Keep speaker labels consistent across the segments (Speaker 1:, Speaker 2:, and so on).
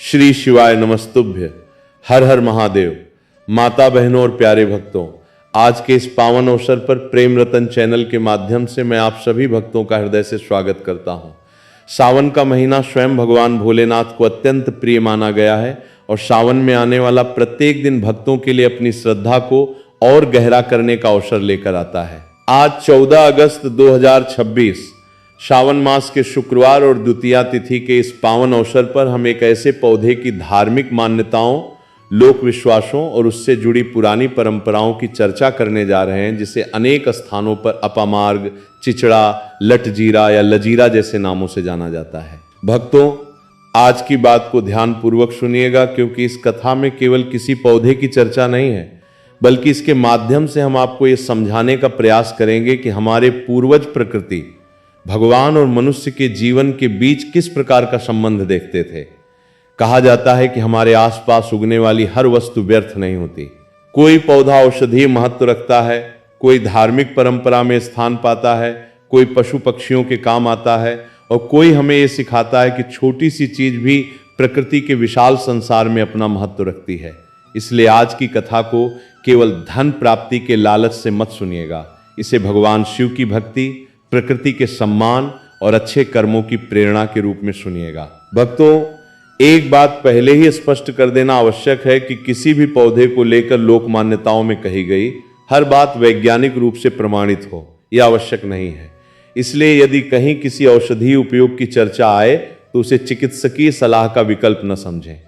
Speaker 1: श्री शिवाय नमस्तुभ्य। हर हर महादेव। माता बहनों और प्यारे भक्तों, आज के इस पावन अवसर पर प्रेम रतन चैनल के माध्यम से मैं आप सभी भक्तों का हृदय से स्वागत करता हूं। सावन का महीना स्वयं भगवान भोलेनाथ को अत्यंत प्रिय माना गया है और सावन में आने वाला प्रत्येक दिन भक्तों के लिए अपनी श्रद्धा को और गहरा करने का अवसर लेकर आता है। आज 14 अगस्त 2026 श्रावण मास के शुक्रवार और द्वितीया तिथि के इस पावन अवसर पर हम एक ऐसे पौधे की धार्मिक मान्यताओं, लोक विश्वासों और उससे जुड़ी पुरानी परंपराओं की चर्चा करने जा रहे हैं, जिसे अनेक स्थानों पर अपामार्ग, चिचड़ा, लटजीरा या लजीरा जैसे नामों से जाना जाता है। भक्तों, आज की बात को ध्यान पूर्वक सुनिएगा, क्योंकि इस कथा में केवल किसी पौधे की चर्चा नहीं है, बल्कि इसके माध्यम से हम आपको ये समझाने का प्रयास करेंगे कि हमारे पूर्वज प्रकृति, भगवान और मनुष्य के जीवन के बीच किस प्रकार का संबंध देखते थे। कहा जाता है कि हमारे आसपास उगने वाली हर वस्तु व्यर्थ नहीं होती। कोई पौधा औषधीय महत्व रखता है, कोई धार्मिक परंपरा में स्थान पाता है, कोई पशु पक्षियों के काम आता है और कोई हमें ये सिखाता है कि छोटी सी चीज भी प्रकृति के विशाल संसार में अपना महत्व रखती है। इसलिए आज की कथा को केवल धन प्राप्ति के लालच से मत सुनिएगा। इसे भगवान शिव की भक्ति, प्रकृति के सम्मान और अच्छे कर्मों की प्रेरणा के रूप में सुनिएगा। भक्तों, एक बात पहले ही स्पष्ट कर देना आवश्यक है कि किसी भी पौधे को लेकर लोक मान्यताओं में कही गई हर बात वैज्ञानिक रूप से प्रमाणित हो, यह आवश्यक नहीं है। इसलिए यदि कहीं किसी औषधीय उपयोग की चर्चा आए तो उसे चिकित्सकीय सलाह का विकल्प न समझें।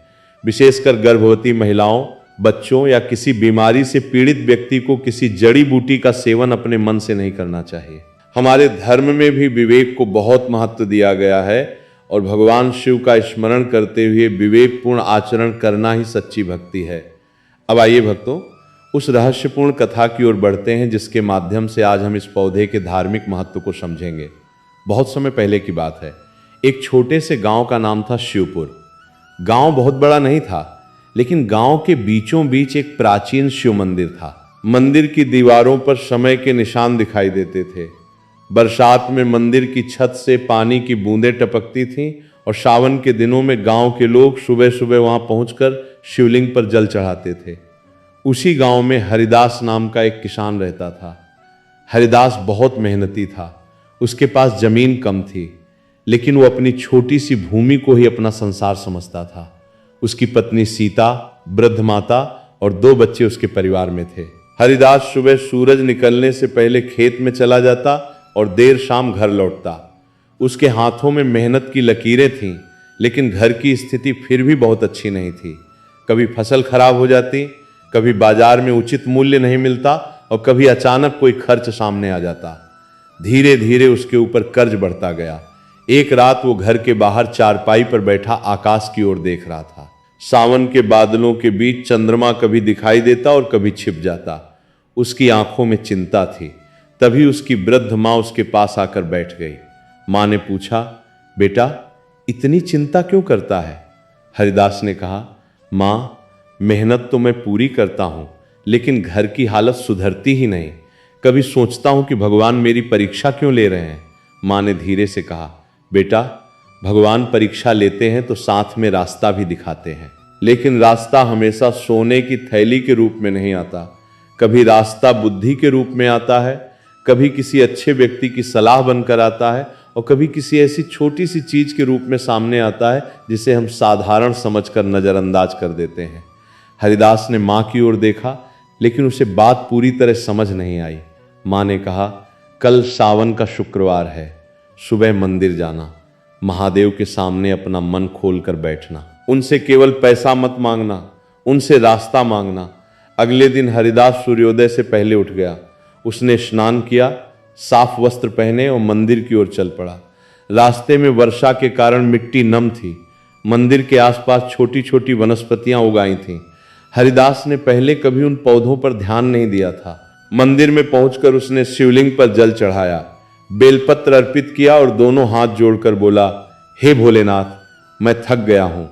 Speaker 1: विशेषकर गर्भवती महिलाओं, बच्चों या किसी बीमारी से पीड़ित व्यक्ति को किसी जड़ी बूटी का सेवन अपने मन से नहीं करना चाहिए। हमारे धर्म में भी विवेक को बहुत महत्व दिया गया है और भगवान शिव का स्मरण करते हुए विवेकपूर्ण आचरण करना ही सच्ची भक्ति है। अब आइए भक्तों, उस रहस्यपूर्ण कथा की ओर बढ़ते हैं, जिसके माध्यम से आज हम इस पौधे के धार्मिक महत्व को समझेंगे। बहुत समय पहले की बात है। एक छोटे से गांव का नाम था शिवपुर। गांव बहुत बड़ा नहीं था, लेकिन गांव के बीचों बीच एक प्राचीन शिव मंदिर था। मंदिर की दीवारों पर समय के निशान दिखाई देते थे। बरसात में मंदिर की छत से पानी की बूंदें टपकती थीं और सावन के दिनों में गांव के लोग सुबह सुबह वहां पहुंचकर शिवलिंग पर जल चढ़ाते थे। उसी गांव में हरिदास नाम का एक किसान रहता था। हरिदास बहुत मेहनती था। उसके पास जमीन कम थी, लेकिन वो अपनी छोटी सी भूमि को ही अपना संसार समझता था। उसकी पत्नी सीता, वृद्ध माता और 2 बच्चे उसके परिवार में थे। हरिदास सुबह सूरज निकलने से पहले खेत में चला जाता और देर शाम घर लौटता। उसके हाथों में मेहनत की लकीरें थीं, लेकिन घर की स्थिति फिर भी बहुत अच्छी नहीं थी। कभी फसल खराब हो जाती, कभी बाजार में उचित मूल्य नहीं मिलता और कभी अचानक कोई खर्च सामने आ जाता। धीरे धीरे उसके ऊपर कर्ज बढ़ता गया। एक रात वो घर के बाहर चारपाई पर बैठा आकाश की ओर देख रहा था। सावन के बादलों के बीच चंद्रमा कभी दिखाई देता और कभी छिप जाता। उसकी आंखों में चिंता थी। तभी उसकी वृद्ध माँ उसके पास आकर बैठ गई। माँ ने पूछा, बेटा इतनी चिंता क्यों करता है? हरिदास ने कहा, माँ मेहनत तो मैं पूरी करता हूँ, लेकिन घर की हालत सुधरती ही नहीं। कभी सोचता हूँ कि भगवान मेरी परीक्षा क्यों ले रहे हैं। माँ ने धीरे से कहा, बेटा भगवान परीक्षा लेते हैं तो साथ में रास्ता भी दिखाते हैं, लेकिन रास्ता हमेशा सोने की थैली के रूप में नहीं आता। कभी रास्ता बुद्धि के रूप में आता है, कभी किसी अच्छे व्यक्ति की सलाह बनकर आता है और कभी किसी ऐसी छोटी सी चीज के रूप में सामने आता है जिसे हम साधारण समझकर नजरअंदाज कर देते हैं। हरिदास ने माँ की ओर देखा, लेकिन उसे बात पूरी तरह समझ नहीं आई। माँ ने कहा, कल सावन का शुक्रवार है, सुबह मंदिर जाना, महादेव के सामने अपना मन खोल कर बैठना, उनसे केवल पैसा मत मांगना, उनसे रास्ता मांगना। अगले दिन हरिदास सूर्योदय से पहले उठ गया। उसने स्नान किया, साफ वस्त्र पहने और मंदिर की ओर चल पड़ा। रास्ते में वर्षा के कारण मिट्टी नम थी। मंदिर के आसपास छोटी छोटी वनस्पतियां उगाई थीं। हरिदास ने पहले कभी उन पौधों पर ध्यान नहीं दिया था। मंदिर में पहुंचकर उसने शिवलिंग पर जल चढ़ाया, बेलपत्र अर्पित किया और दोनों हाथ जोड़कर बोला, हे भोलेनाथ, मैं थक गया हूं।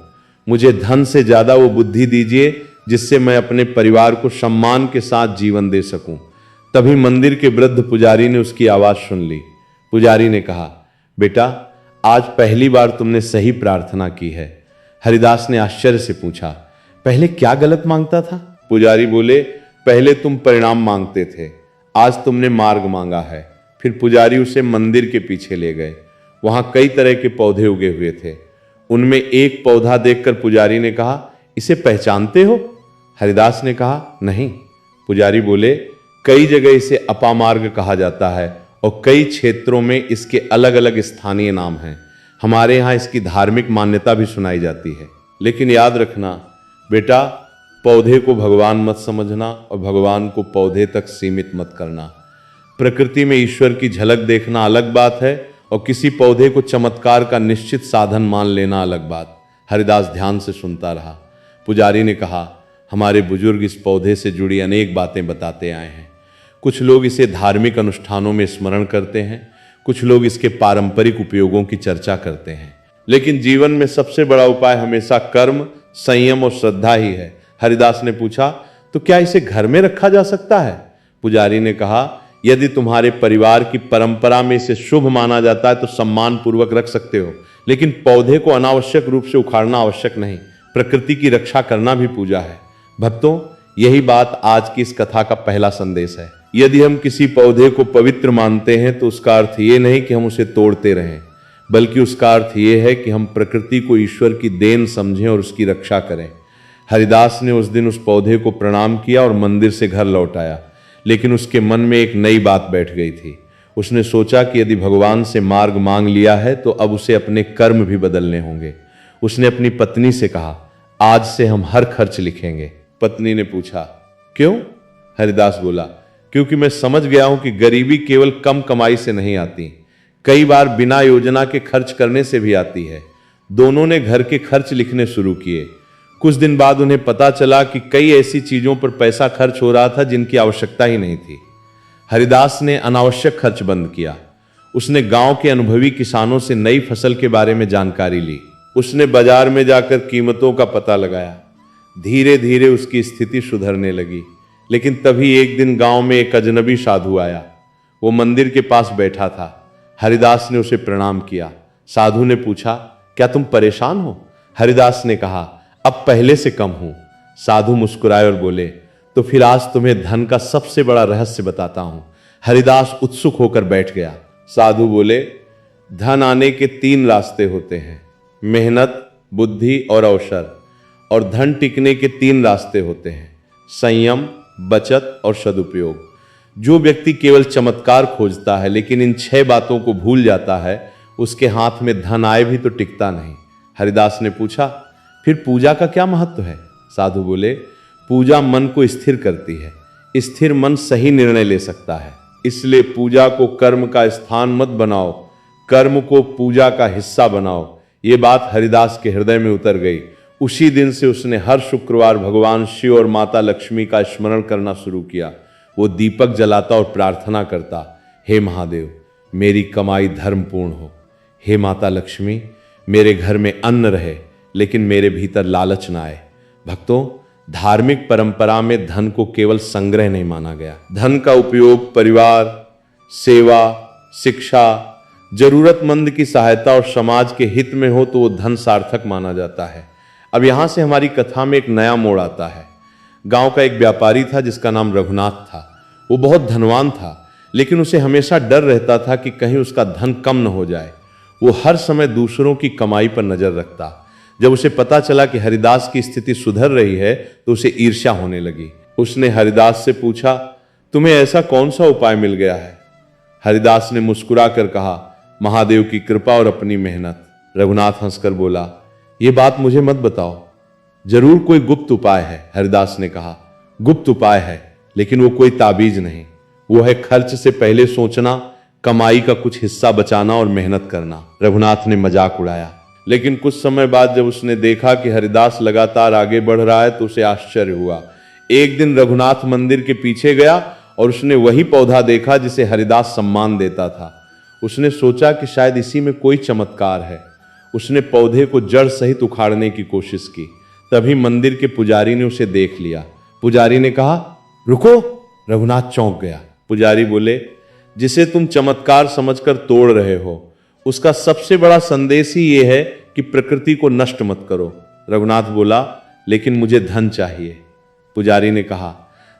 Speaker 1: मुझे धन से ज्यादा वो बुद्धि दीजिए जिससे मैं अपने परिवार को सम्मान के साथ जीवन दे सकूं। तभी मंदिर के वृद्ध पुजारी ने उसकी आवाज सुन ली। पुजारी ने कहा, बेटा आज पहली बार तुमने सही प्रार्थना की है। हरिदास ने आश्चर्य से पूछा, पहले क्या गलत मांगता था? पुजारी बोले, पहले तुम परिणाम मांगते थे, आज तुमने मार्ग मांगा है। फिर पुजारी उसे मंदिर के पीछे ले गए। वहां कई तरह के पौधे उगे हुए थे। उनमें एक पौधा देखकर पुजारी ने कहा, इसे पहचानते हो? हरिदास ने कहा, नहीं। पुजारी बोले, कई जगह इसे अपामार्ग कहा जाता है और कई क्षेत्रों में इसके अलग अलग स्थानीय नाम हैं। हमारे यहाँ इसकी धार्मिक मान्यता भी सुनाई जाती है। लेकिन याद रखना बेटा, पौधे को भगवान मत समझना और भगवान को पौधे तक सीमित मत करना। प्रकृति में ईश्वर की झलक देखना अलग बात है और किसी पौधे को चमत्कार का निश्चित साधन मान लेना अलग बात। हरिदास ध्यान से सुनता रहा। पुजारी ने कहा, हमारे बुजुर्ग इस पौधे से जुड़ी अनेक बातें बताते आए हैं। कुछ लोग इसे धार्मिक अनुष्ठानों में स्मरण करते हैं, कुछ लोग इसके पारंपरिक उपयोगों की चर्चा करते हैं, लेकिन जीवन में सबसे बड़ा उपाय हमेशा कर्म, संयम और श्रद्धा ही है। हरिदास ने पूछा, तो क्या इसे घर में रखा जा सकता है? पुजारी ने कहा, यदि तुम्हारे परिवार की परंपरा में इसे शुभ माना जाता है तो सम्मान पूर्वक रख सकते हो, लेकिन पौधे को अनावश्यक रूप से उखाड़ना आवश्यक नहीं। प्रकृति की रक्षा करना भी पूजा है। भक्तों, यही बात आज की इस कथा का पहला संदेश है। यदि हम किसी पौधे को पवित्र मानते हैं तो उसका अर्थ ये नहीं कि हम उसे तोड़ते रहें, बल्कि उसका अर्थ ये है कि हम प्रकृति को ईश्वर की देन समझें और उसकी रक्षा करें। हरिदास ने उस दिन उस पौधे को प्रणाम किया और मंदिर से घर लौट आया, लेकिन उसके मन में एक नई बात बैठ गई थी। उसने सोचा कि यदि भगवान से मार्ग मांग लिया है तो अब उसे अपने कर्म भी बदलने होंगे। उसने अपनी पत्नी से कहा, आज से हम हर खर्च लिखेंगे। पत्नी ने पूछा, क्यों? हरिदास बोला, क्योंकि मैं समझ गया हूं कि गरीबी केवल कम कमाई से नहीं आती, कई बार बिना योजना के खर्च करने से भी आती है। दोनों ने घर के खर्च लिखने शुरू किए। कुछ दिन बाद उन्हें पता चला कि कई ऐसी चीजों पर पैसा खर्च हो रहा था जिनकी आवश्यकता ही नहीं थी। हरिदास ने अनावश्यक खर्च बंद किया। उसने गांव के अनुभवी किसानों से नई फसल के बारे में जानकारी ली। उसने बाजार में जाकर कीमतों का पता लगाया। धीरे धीरे उसकी स्थिति सुधरने लगी। लेकिन तभी एक दिन गांव में एक अजनबी साधु आया। वो मंदिर के पास बैठा था। हरिदास ने उसे प्रणाम किया। साधु ने पूछा, क्या तुम परेशान हो? हरिदास ने कहा, अब पहले से कम हूं। साधु मुस्कुराए और बोले, तो फिर आज तुम्हें धन का सबसे बड़ा रहस्य बताता हूं। हरिदास उत्सुक होकर बैठ गया। साधु बोले, धन आने के 3 रास्ते होते हैं, मेहनत, बुद्धि और अवसर। और धन टिकने के 3 रास्ते होते हैं, संयम, बचत और सदुपयोग। जो व्यक्ति केवल चमत्कार खोजता है लेकिन इन 6 बातों को भूल जाता है, उसके हाथ में धन आए भी तो टिकता नहीं। हरिदास ने पूछा, फिर पूजा का क्या महत्व है? साधु बोले, पूजा मन को स्थिर करती है। स्थिर मन सही निर्णय ले सकता है। इसलिए पूजा को कर्म का स्थान मत बनाओ, कर्म को पूजा का हिस्सा बनाओ। ये बात हरिदास के हृदय में उतर गई। उसी दिन से उसने हर शुक्रवार भगवान शिव और माता लक्ष्मी का स्मरण करना शुरू किया। वो दीपक जलाता और प्रार्थना करता, हे महादेव, मेरी कमाई धर्मपूर्ण हो। हे माता लक्ष्मी, मेरे घर में अन्न रहे लेकिन मेरे भीतर लालच ना आए। भक्तों, धार्मिक परंपरा में धन को केवल संग्रह नहीं माना गया। धन का उपयोग परिवार, सेवा, शिक्षा, जरूरतमंद की सहायता और समाज के हित में हो तो वो धन सार्थक माना जाता है। अब यहां से हमारी कथा में एक नया मोड़ आता है। गांव का एक व्यापारी था जिसका नाम रघुनाथ था। वो बहुत धनवान था, लेकिन उसे हमेशा डर रहता था कि कहीं उसका धन कम न हो जाए। वो हर समय दूसरों की कमाई पर नजर रखता। जब उसे पता चला कि हरिदास की स्थिति सुधर रही है तो उसे ईर्ष्या होने लगी। उसने हरिदास से पूछा, तुम्हें ऐसा कौन सा उपाय मिल गया है? हरिदास ने मुस्कुरा कर कहा, महादेव की कृपा और अपनी मेहनत। रघुनाथ हंसकर बोला, ये बात मुझे मत बताओ, जरूर कोई गुप्त उपाय है। हरिदास ने कहा, गुप्त उपाय है, लेकिन वो कोई ताबीज नहीं। वो है खर्च से पहले सोचना, कमाई का कुछ हिस्सा बचाना और मेहनत करना। रघुनाथ ने मजाक उड़ाया। लेकिन कुछ समय बाद जब उसने देखा कि हरिदास लगातार आगे बढ़ रहा है तो उसे आश्चर्य हुआ। एक दिन रघुनाथ मंदिर के पीछे गया और उसने वही पौधा देखा जिसे हरिदास सम्मान देता था। उसने सोचा कि शायद इसी में कोई चमत्कार है। उसने पौधे को जड़ सहित उखाड़ने की कोशिश की। तभी मंदिर के पुजारी ने उसे देख लिया। पुजारी ने कहा, रुको। रघुनाथ चौंक गया। पुजारी बोले, जिसे तुम चमत्कार समझकर तोड़ रहे हो, उसका सबसे बड़ा संदेश ही यह है कि प्रकृति को नष्ट मत करो। रघुनाथ बोला, लेकिन मुझे धन चाहिए। पुजारी ने कहा,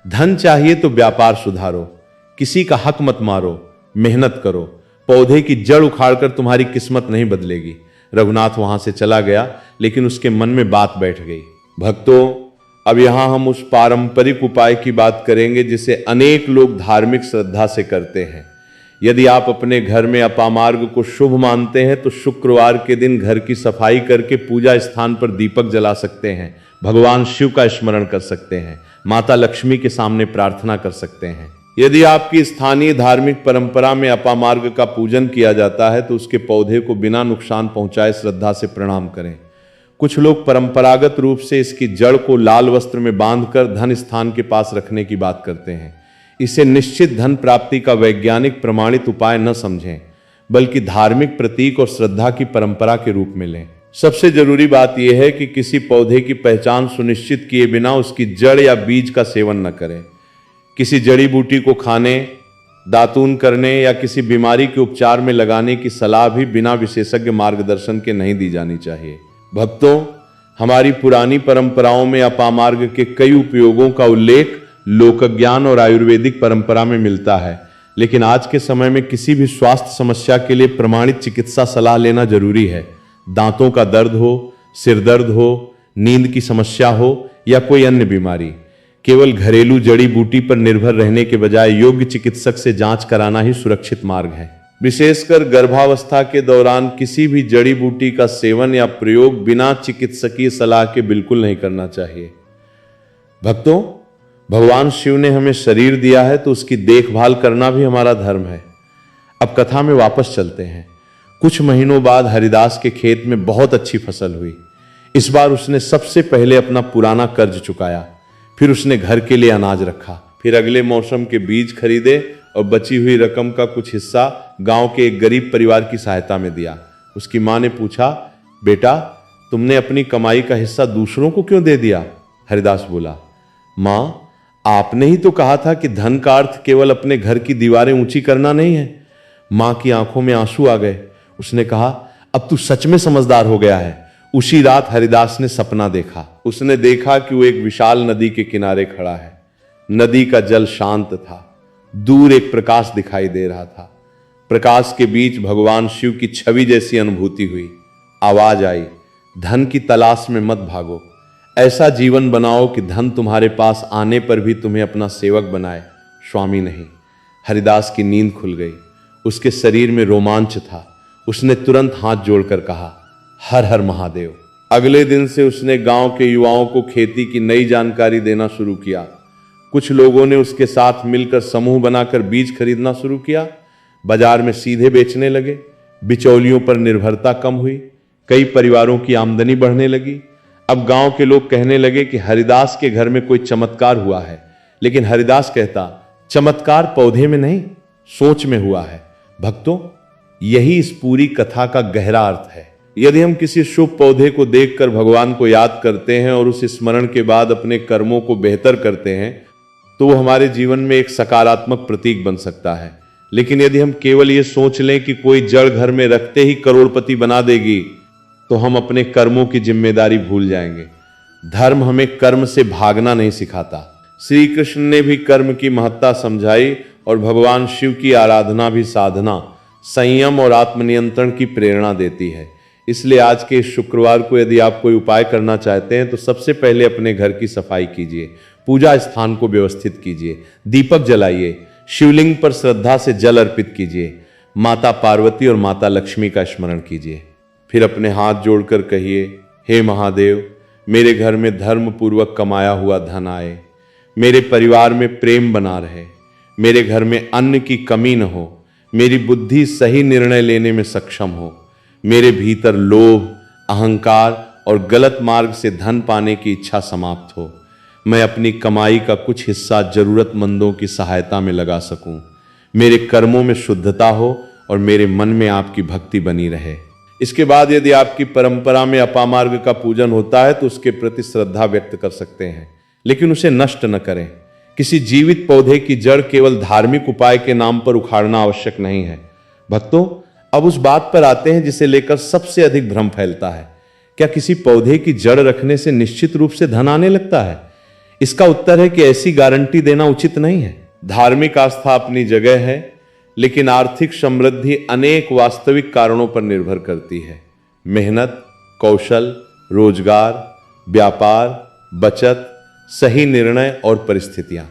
Speaker 1: धन चाहिए तो व्यापार सुधारो, किसी का हक मत मारो, मेहनत करो, पौधे की जड़ उखाड़कर तुम्हारी किस्मत नहीं बदलेगी। रघुनाथ वहां से चला गया, लेकिन उसके मन में बात बैठ गई। भक्तों, अब यहां हम उस पारंपरिक उपाय की बात करेंगे जिसे अनेक लोग धार्मिक श्रद्धा से करते हैं। यदि आप अपने घर में अपामार्ग को शुभ मानते हैं तो शुक्रवार के दिन घर की सफाई करके पूजा स्थान पर दीपक जला सकते हैं, भगवान शिव का स्मरण कर सकते हैं, माता लक्ष्मी के सामने प्रार्थना कर सकते हैं। यदि आपकी स्थानीय धार्मिक परंपरा में अपामार्ग का पूजन किया जाता है तो उसके पौधे को बिना नुकसान पहुंचाए श्रद्धा से प्रणाम करें। कुछ लोग परंपरागत रूप से इसकी जड़ को लाल वस्त्र में बांधकर धन स्थान के पास रखने की बात करते हैं। इसे निश्चित धन प्राप्ति का वैज्ञानिक प्रमाणित उपाय न समझें, बल्कि धार्मिक प्रतीक और श्रद्धा की परंपरा के रूप में लें। सबसे जरूरी बात यह है कि किसी पौधे की पहचान सुनिश्चित किए बिना उसकी जड़ या बीज का सेवन न करें। किसी जड़ी बूटी को खाने, दातून करने या किसी बीमारी के उपचार में लगाने की सलाह भी बिना विशेषज्ञ मार्गदर्शन के नहीं दी जानी चाहिए। भक्तों, हमारी पुरानी परंपराओं में अपामार्ग के कई उपयोगों का उल्लेख लोकज्ञान और आयुर्वेदिक परंपरा में मिलता है, लेकिन आज के समय में किसी भी स्वास्थ्य समस्या के लिए प्रमाणित चिकित्सा सलाह लेना जरूरी है। दांतों का दर्द हो, सिर दर्द हो, नींद की समस्या हो या कोई अन्य बीमारी, केवल घरेलू जड़ी बूटी पर निर्भर रहने के बजाय योग्य चिकित्सक से जांच कराना ही सुरक्षित मार्ग है। विशेषकर गर्भावस्था के दौरान किसी भी जड़ी बूटी का सेवन या प्रयोग बिना चिकित्सकीय सलाह के बिल्कुल नहीं करना चाहिए। भक्तों, भगवान शिव ने हमें शरीर दिया है तो उसकी देखभाल करना भी हमारा धर्म है। अब कथा में वापस चलते हैं। कुछ महीनों बाद हरिदास के खेत में बहुत अच्छी फसल हुई। इस बार उसने सबसे पहले अपना पुराना कर्ज चुकाया, फिर उसने घर के लिए अनाज रखा, फिर अगले मौसम के बीज खरीदे और बची हुई रकम का कुछ हिस्सा गांव के एक गरीब परिवार की सहायता में दिया। उसकी मां ने पूछा, बेटा, तुमने अपनी कमाई का हिस्सा दूसरों को क्यों दे दिया? हरिदास बोला, मां, आपने ही तो कहा था कि धन का अर्थ केवल अपने घर की दीवारें ऊंची करना नहीं है। मां की आंखों में आंसू आ गए। उसने कहा, अब तू सच में समझदार हो गया है। उसी रात हरिदास ने सपना देखा। उसने देखा कि वो एक विशाल नदी के किनारे खड़ा है। नदी का जल शांत था। दूर एक प्रकाश दिखाई दे रहा था। प्रकाश के बीच भगवान शिव की छवि जैसी अनुभूति हुई। आवाज आई, धन की तलाश में मत भागो, ऐसा जीवन बनाओ कि धन तुम्हारे पास आने पर भी तुम्हें अपना सेवक बनाए, स्वामी नहीं। हरिदास की नींद खुल गई। उसके शरीर में रोमांच था। उसने तुरंत हाथ जोड़कर कहा, हर हर महादेव। अगले दिन से उसने गांव के युवाओं को खेती की नई जानकारी देना शुरू किया। कुछ लोगों ने उसके साथ मिलकर समूह बनाकर बीज खरीदना शुरू किया। बाजार में सीधे बेचने लगे। बिचौलियों पर निर्भरता कम हुई। कई परिवारों की आमदनी बढ़ने लगी। अब गांव के लोग कहने लगे कि हरिदास के घर में कोई चमत्कार हुआ है। लेकिन हरिदास कहता, चमत्कार पौधे में नहीं, सोच में हुआ है। भक्तों, यही इस पूरी कथा का गहरा अर्थ है। यदि हम किसी शुभ पौधे को देखकर भगवान को याद करते हैं और उस स्मरण के बाद अपने कर्मों को बेहतर करते हैं तो वो हमारे जीवन में एक सकारात्मक प्रतीक बन सकता है। लेकिन यदि हम केवल ये सोच लें कि कोई जड़ घर में रखते ही करोड़पति बना देगी तो हम अपने कर्मों की जिम्मेदारी भूल जाएंगे। धर्म हमें कर्म से भागना नहीं सिखाता। श्री कृष्ण ने भी कर्म की महत्ता समझाई और भगवान शिव की आराधना भी साधना, संयम और आत्मनियंत्रण की प्रेरणा देती है। इसलिए आज के इस शुक्रवार को यदि आप कोई उपाय करना चाहते हैं तो सबसे पहले अपने घर की सफाई कीजिए, पूजा स्थान को व्यवस्थित कीजिए, दीपक जलाइए, शिवलिंग पर श्रद्धा से जल अर्पित कीजिए, माता पार्वती और माता लक्ष्मी का स्मरण कीजिए। फिर अपने हाथ जोड़कर कहिए, हे महादेव, मेरे घर में धर्म पूर्वक कमाया हुआ धन आए, मेरे परिवार में प्रेम बना रहे, मेरे घर में अन्न की कमी न हो, मेरी बुद्धि सही निर्णय लेने में सक्षम हो, मेरे भीतर लोभ, अहंकार और गलत मार्ग से धन पाने की इच्छा समाप्त हो, मैं अपनी कमाई का कुछ हिस्सा जरूरतमंदों की सहायता में लगा सकूं, मेरे कर्मों में शुद्धता हो और मेरे मन में आपकी भक्ति बनी रहे। इसके बाद यदि आपकी परंपरा में अपामार्ग का पूजन होता है तो उसके प्रति श्रद्धा व्यक्त कर सकते हैं, लेकिन उसे नष्ट न करें। किसी जीवित पौधे की जड़ केवल धार्मिक उपाय के नाम पर उखाड़ना आवश्यक नहीं है। भक्तों, अब उस बात पर आते हैं जिसे लेकर सबसे अधिक भ्रम फैलता है। क्या किसी पौधे की जड़ रखने से निश्चित रूप से धन आने लगता है? इसका उत्तर है कि ऐसी गारंटी देना उचित नहीं है। धार्मिक आस्था अपनी जगह है, लेकिन आर्थिक समृद्धि अनेक वास्तविक कारणों पर निर्भर करती है। मेहनत, कौशल, रोजगार, व्यापार, बचत, सही निर्णय और परिस्थितियां।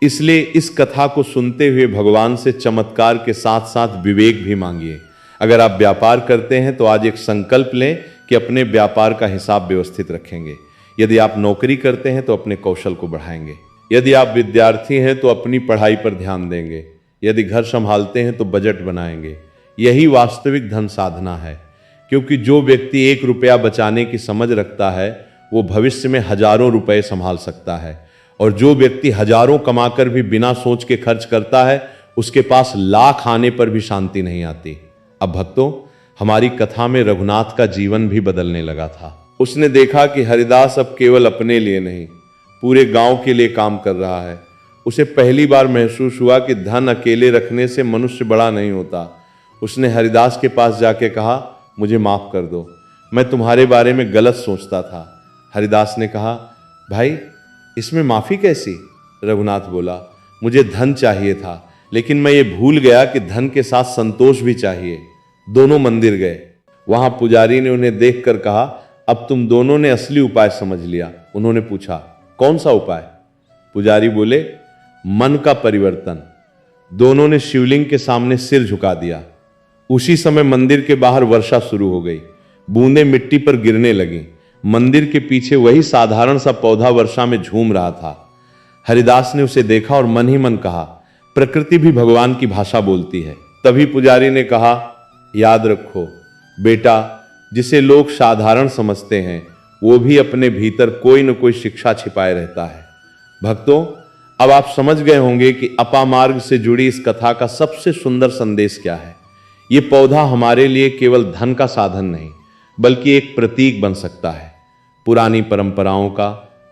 Speaker 1: इसलिए इस कथा को सुनते हुए भगवान से चमत्कार के साथ साथ विवेक भी मांगिए। अगर आप व्यापार करते हैं तो आज एक संकल्प लें कि अपने व्यापार का हिसाब व्यवस्थित रखेंगे। यदि आप नौकरी करते हैं तो अपने कौशल को बढ़ाएंगे। यदि आप विद्यार्थी हैं तो अपनी पढ़ाई पर ध्यान देंगे। यदि घर संभालते हैं तो बजट बनाएंगे। यही वास्तविक धन साधना है, क्योंकि जो व्यक्ति 1 रुपया बचाने की समझ रखता है वो भविष्य में हजारों रुपए संभाल सकता है, और जो व्यक्ति हजारों कमाकर भी बिना सोच के खर्च करता है उसके पास लाख आने पर भी शांति नहीं आती। अब भक्तों, हमारी कथा में रघुनाथ का जीवन भी बदलने लगा था। उसने देखा कि हरिदास अब केवल अपने लिए नहीं, पूरे गांव के लिए काम कर रहा है। उसे पहली बार महसूस हुआ कि धन अकेले रखने से मनुष्य बड़ा नहीं होता। उसने हरिदास के पास जाके कहा, मुझे माफ कर दो, मैं तुम्हारे बारे में गलत सोचता था। हरिदास ने कहा, भाई इसमें माफी कैसी? रघुनाथ बोला, मुझे धन चाहिए था, लेकिन मैं ये भूल गया कि धन के साथ संतोष भी चाहिए। दोनों मंदिर गए। वहां पुजारी ने उन्हें देखकर कहा, अब तुम दोनों ने असली उपाय समझ लिया। उन्होंने पूछा, कौन सा उपाय? पुजारी बोले, मन का परिवर्तन। दोनों ने शिवलिंग के सामने सिर झुका दिया। उसी समय मंदिर के बाहर वर्षा शुरू हो गई। बूंदें मिट्टी पर गिरने लगीं। मंदिर के पीछे वही साधारण सा पौधा वर्षा में झूम रहा था। हरिदास ने उसे देखा और मन ही मन कहा, प्रकृति भी भगवान की भाषा बोलती है। तभी पुजारी ने कहा, याद रखो बेटा, जिसे लोग साधारण समझते हैं वो भी अपने भीतर कोई न कोई शिक्षा छिपाए रहता है। भक्तों, अब आप समझ गए होंगे कि अपामार्ग से जुड़ी इस कथा का सबसे सुंदर संदेश क्या है। ये पौधा हमारे लिए केवल धन का साधन नहीं, बल्कि एक प्रतीक बन सकता है, पुरानी परंपराओं का,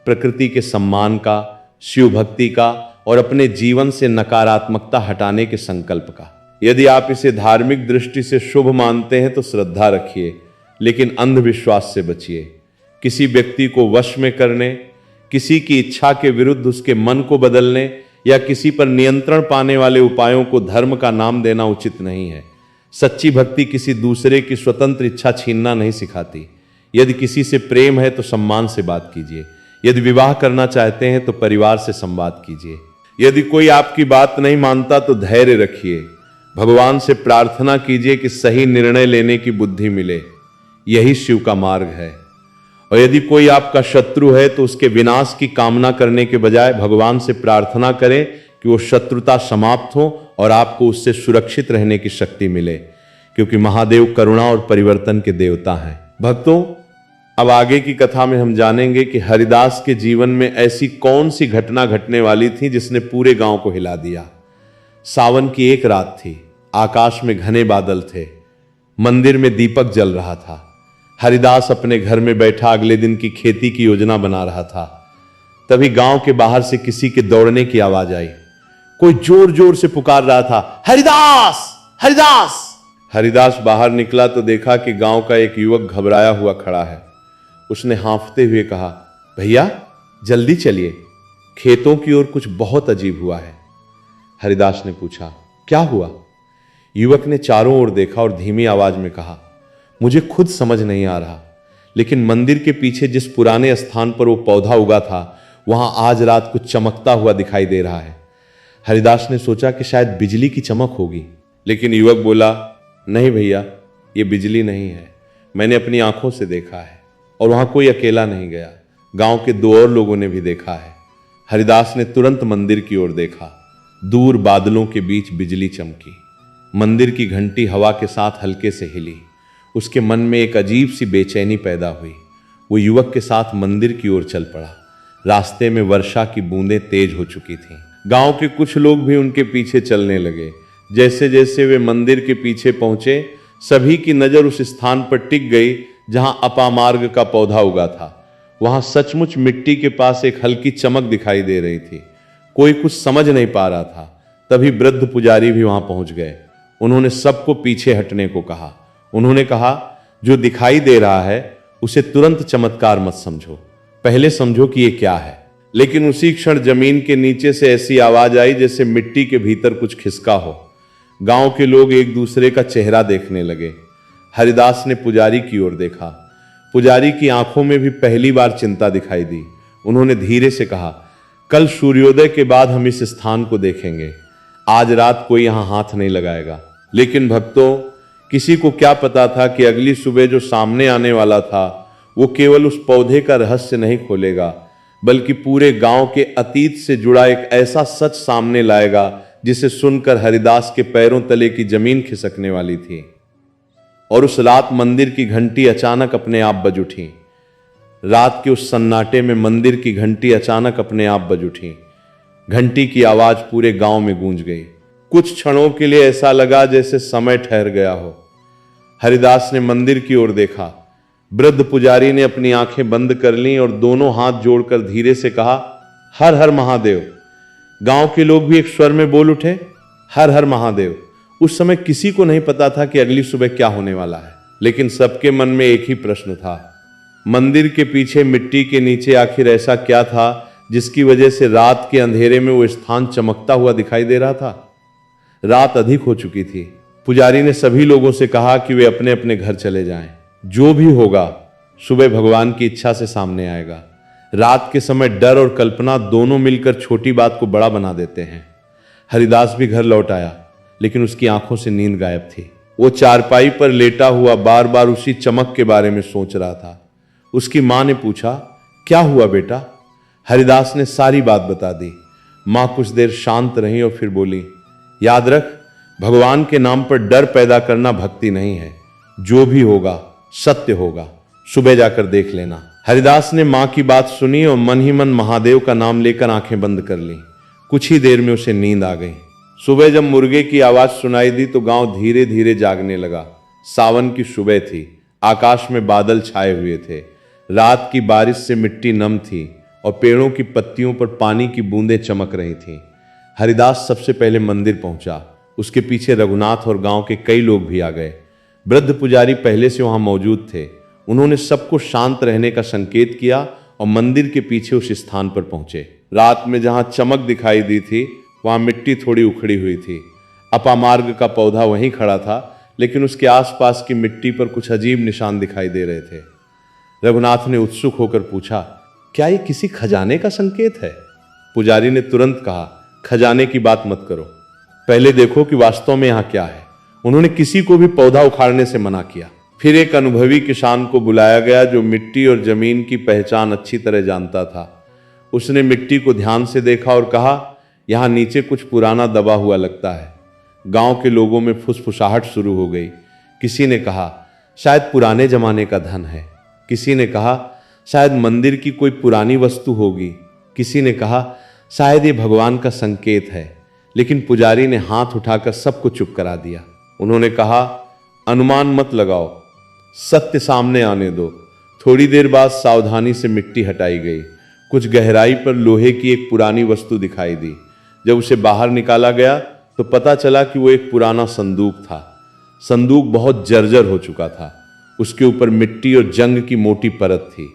Speaker 1: प्रकृति के सम्मान का, शिव भक्ति का और अपने जीवन से नकारात्मकता हटाने के संकल्प का। यदि आप इसे धार्मिक दृष्टि से शुभ मानते हैं तो श्रद्धा रखिए, लेकिन अंधविश्वास से बचिए। किसी व्यक्ति को वश में करने, किसी की इच्छा के विरुद्ध उसके मन को बदलने या किसी पर नियंत्रण पाने वाले उपायों को धर्म का नाम देना उचित नहीं है। सच्ची भक्ति किसी दूसरे की स्वतंत्र इच्छा छीनना नहीं सिखाती। यदि किसी से प्रेम है तो सम्मान से बात कीजिए। यदि विवाह करना चाहते हैं तो परिवार से संवाद कीजिए। यदि कोई आपकी बात नहीं मानता तो धैर्य रखिए। भगवान से प्रार्थना कीजिए कि सही निर्णय लेने की बुद्धि मिले। यही शिव का मार्ग है। और यदि कोई आपका शत्रु है तो उसके विनाश की कामना करने के बजाय भगवान से प्रार्थना करें कि वो शत्रुता समाप्त हो और आपको उससे सुरक्षित रहने की शक्ति मिले, क्योंकि महादेव करुणा और परिवर्तन के देवता हैं। भक्तों, अब आगे की कथा में हम जानेंगे कि हरिदास के जीवन में ऐसी कौन सी घटना घटने वाली थी जिसने पूरे गांव को हिला दिया। सावन की एक रात थी। आकाश में घने बादल थे। मंदिर में दीपक जल रहा था। हरिदास अपने घर में बैठा अगले दिन की खेती की योजना बना रहा था। तभी गांव के बाहर से किसी के दौड़ने की आवाज आई। कोई जोर जोर से पुकार रहा था, हरिदास, हरिदास। हरिदास बाहर निकला तो देखा कि गांव का एक युवक घबराया हुआ खड़ा है। उसने हांफते हुए कहा, भैया जल्दी चलिए, खेतों की ओर कुछ बहुत अजीब हुआ है। हरिदास ने पूछा, क्या हुआ? युवक ने चारों ओर देखा और धीमी आवाज में कहा, मुझे खुद समझ नहीं आ रहा, लेकिन मंदिर के पीछे जिस पुराने स्थान पर वो पौधा उगा था वहां आज रात कुछ चमकता हुआ दिखाई दे रहा है। हरिदास ने सोचा कि शायद बिजली की चमक होगी, लेकिन युवक बोला, नहीं भैया, ये बिजली नहीं है, मैंने अपनी आंखों से देखा है और वहां कोई अकेला नहीं गया, गांव के 2 और लोगों ने भी देखा है। हरिदास ने तुरंत मंदिर की ओर देखा। दूर बादलों के बीच बिजली चमकी। मंदिर की घंटी हवा के साथ हल्के से हिली। उसके मन में एक अजीब सी बेचैनी पैदा हुई। वो युवक के साथ मंदिर की ओर चल पड़ा। रास्ते में वर्षा की बूंदें तेज हो चुकी थीं। गांव के कुछ लोग भी उनके पीछे चलने लगे। जैसे जैसे वे मंदिर के पीछे पहुंचे, सभी की नजर उस स्थान पर टिक गई जहां अपामार्ग का पौधा उगा था। वहां सचमुच मिट्टी के पास एक हल्की चमक दिखाई दे रही थी। कोई कुछ समझ नहीं पा रहा था। तभी वृद्ध पुजारी भी वहां पहुंच गए। उन्होंने सबको पीछे हटने को कहा। उन्होंने कहा, जो दिखाई दे रहा है उसे तुरंत चमत्कार मत समझो, पहले समझो कि ये क्या है। लेकिन उसी क्षण जमीन के नीचे से ऐसी आवाज आई जैसे मिट्टी के भीतर कुछ खिसका हो। गांव के लोग एक दूसरे का चेहरा देखने लगे। हरिदास ने पुजारी की ओर देखा। पुजारी की आंखों में भी पहली बार चिंता दिखाई दी। उन्होंने धीरे से कहा, कल सूर्योदय के बाद हम इस स्थान को देखेंगे। आज रात कोई यहां हाथ नहीं लगाएगा। लेकिन भक्तों, किसी को क्या पता था कि अगली सुबह जो सामने आने वाला था वो केवल उस पौधे का रहस्य नहीं खोलेगा, बल्कि पूरे गांव के अतीत से जुड़ा एक ऐसा सच सामने लाएगा जिसे सुनकर हरिदास के पैरों तले की जमीन खिसकने वाली थी। और उस रात मंदिर की घंटी अचानक अपने आप बज उठी। रात के उस सन्नाटे में मंदिर की घंटी अचानक अपने आप बज उठी। घंटी की आवाज पूरे गांव में गूंज गई। कुछ क्षणों के लिए ऐसा लगा जैसे समय ठहर गया हो। हरिदास ने मंदिर की ओर देखा। वृद्ध पुजारी ने अपनी आंखें बंद कर लीं और दोनों हाथ जोड़कर धीरे से कहा, हर हर महादेव। गांव के लोग भी एक स्वर में बोल उठे, हर हर महादेव। उस समय किसी को नहीं पता था कि अगली सुबह क्या होने वाला है, लेकिन सबके मन में एक ही प्रश्न था, मंदिर के पीछे मिट्टी के नीचे आखिर ऐसा क्या था जिसकी वजह से रात के अंधेरे में वो स्थान चमकता हुआ दिखाई दे रहा था। रात अधिक हो चुकी थी। पुजारी ने सभी लोगों से कहा कि वे अपने अपने घर चले जाएं। जो भी होगा सुबह भगवान की इच्छा से सामने आएगा। रात के समय डर और कल्पना दोनों मिलकर छोटी बात को बड़ा बना देते हैं। हरिदास भी घर लौट आया, लेकिन उसकी आंखों से नींद गायब थी। वो चारपाई पर लेटा हुआ बार बार उसी चमक के बारे में सोच रहा था। उसकी मां ने पूछा, क्या हुआ बेटा? हरिदास ने सारी बात बता दी। मां कुछ देर शांत रही और फिर बोली, याद रख, भगवान के नाम पर डर पैदा करना भक्ति नहीं है। जो भी होगा सत्य होगा, सुबह जाकर देख लेना। हरिदास ने मां की बात सुनी और मन ही मन महादेव का नाम लेकर आंखें बंद कर ली। कुछ ही देर में उसे नींद आ गई। सुबह जब मुर्गे की आवाज सुनाई दी तो गांव धीरे धीरे जागने लगा। सावन की सुबह थी। आकाश में बादल छाए हुए थे। रात की बारिश से मिट्टी नम थी और पेड़ों की पत्तियों पर पानी की बूंदें चमक रही थीं। हरिदास सबसे पहले मंदिर पहुंचा। उसके पीछे रघुनाथ और गांव के कई लोग भी आ गए। वृद्ध पुजारी पहले से वहां मौजूद थे। उन्होंने सबको शांत रहने का संकेत किया और मंदिर के पीछे उस स्थान पर पहुंचे। रात में जहां चमक दिखाई दी थी वहां मिट्टी थोड़ी उखड़ी हुई थी। अपामार्ग का पौधा वहीं खड़ा था, लेकिन उसके आसपास की मिट्टी पर कुछ अजीब निशान दिखाई दे रहे थे। रघुनाथ ने उत्सुक होकर पूछा, क्या ये किसी खजाने का संकेत है? पुजारी ने तुरंत कहा, खजाने की बात मत करो, पहले देखो कि वास्तव में यहां क्या है। उन्होंने किसी को भी पौधा उखाड़ने से मना किया। फिर एक अनुभवी किसान को बुलाया गया जो मिट्टी और जमीन की पहचान अच्छी तरह जानता था। उसने मिट्टी को ध्यान से देखा और कहा, यहां नीचे कुछ पुराना दबा हुआ लगता है। गांव के लोगों में फुसफुसाहट शुरू हो गई। किसी ने कहा, शायद पुराने जमाने का धन है। किसी ने कहा, शायद मंदिर की कोई पुरानी वस्तु होगी। किसी ने कहा, शायद ये भगवान का संकेत है। लेकिन पुजारी ने हाथ उठाकर सबको चुप करा दिया। उन्होंने कहा, अनुमान मत लगाओ, सत्य सामने आने दो। थोड़ी देर बाद सावधानी से मिट्टी हटाई गई। कुछ गहराई पर लोहे की एक पुरानी वस्तु दिखाई दी। जब उसे बाहर निकाला गया तो पता चला कि वो एक पुराना संदूक था। संदूक बहुत जर्जर हो चुका था। उसके ऊपर मिट्टी और जंग की मोटी परत थी।